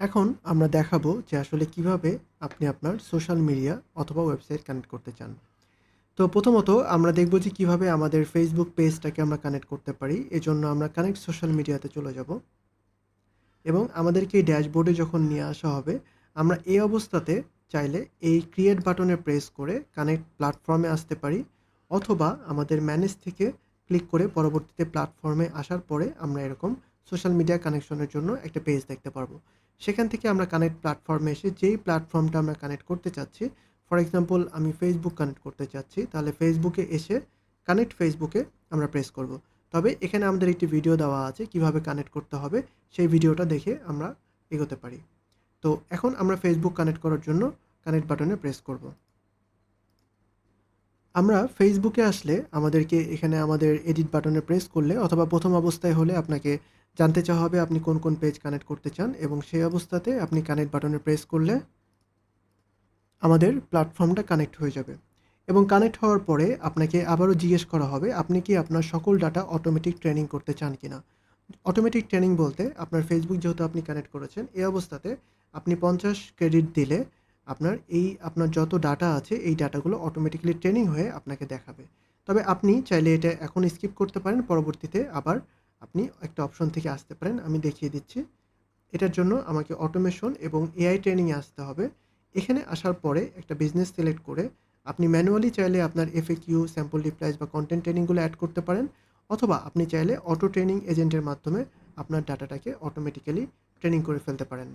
এখন আমরা দেখাবো যে আসলে কিভাবে আপনি আপনার সোশ্যাল মিডিয়া অথবা ওয়েবসাইট কানেক্ট করতে চান। তো প্রথমত আমরা দেখব যে কিভাবে আমাদের Facebook পেজটাকে আমরা কানেক্ট করতে পারি। এজন্য আমরা কানেক্ট সোশ্যাল মিডিয়াতে চলে যাব এবং আমাদেরকে এই ড্যাশবোর্ডে যখন নিয়ে আসা হবে, আমরা এই অবস্থাতে চাইলে এই ক্রিয়েট বাটনে প্রেস করে কানেক্ট প্ল্যাটফর্মে আসতে পারি অথবা আমাদের ম্যানেজ থেকে ক্লিক করে পরবর্তীতে প্ল্যাটফর্মে আসার পরে আমরা এরকম সোশ্যাল মিডিয়া কানেকশনের জন্য একটা পেজ দেখতে পারবো। সেখান থেকে আমরা কানেক্ট প্ল্যাটফর্মে এসে যেই প্ল্যাটফর্মটা আমরা কানেক্ট করতে চাচ্ছি, ফর এক্সাম্পল আমি Facebook কানেক্ট করতে চাচ্ছি, তাহলে ফেসবুকে এসে কানেক্ট ফেসবুকে আমরা প্রেস করব। তবে এখানে আমাদের একটি ভিডিও দেওয়া আছে কিভাবে কানেক্ট করতে হবে, সেই ভিডিওটা দেখে আমরা এগোতে পারি। তো এখন আমরা Facebook কানেক্ট করার জন্য কানেক্ট বাটনে প্রেস করব। আমরা ফেসবুকে আসলে আমাদেরকে এখানে আমাদের এডিট বাটনে প্রেস করলে অথবা প্রথম অবস্থায় হলে আপনাকে জানতে চাওয়া হবে আপনি কোন, কোন পেজ কানেক্ট করতে চান এবং সেই অবস্থাতে আপনি কানেক্ট বাটনে প্রেস করলে আমাদের প্ল্যাটফর্মটা কানেক্ট হয়ে যাবে এবং কানেক্ট হওয়ার পরে আপনাকে আবারও জিজ্ঞেস করা হবে আপনি কি আপনার সকল ডাটা অটোমেটিক ট্রেনিং করতে চান কিনা? অটোমেটিক ট্রেনিং বলতে আপনার Facebook যেহেতু আপনি কানেক্ট করেছেন, এই অবস্থাতে আপনি 50 ক্রেডিট দিলে আপনার যত ডাটা আছে এই ডাটাগুলো অটোমেটিক্যালি ট্রেনিং হয়ে আপনাকে দেখাবে। তবে আপনি চাইলে এটা এখন স্কিপ করতে পারেন, পরবর্তীতে আবার আপনি একটা অপশন থেকে আসতে পারেন। আমি দেখিয়ে দিচ্ছি। এটার জন্য আমাকে অটোমেশন এবং এআই ট্রেনিংয়ে আসতে হবে। এখানে আসার পরে একটা বিজনেস সিলেক্ট করে আপনি ম্যানুয়ালি চাইলে আপনার FAQ, স্যাম্পল রিপ্লাইস বা কনটেন্ট ট্রেনিংগুলো এড করতে পারেন অথবা আপনি চাইলে অটো ট্রেনিং এজেন্টের মাধ্যমে আপনার ডাটাটাকে অটোমেটিক্যালি ট্রেনিং করে ফেলতে পারেন।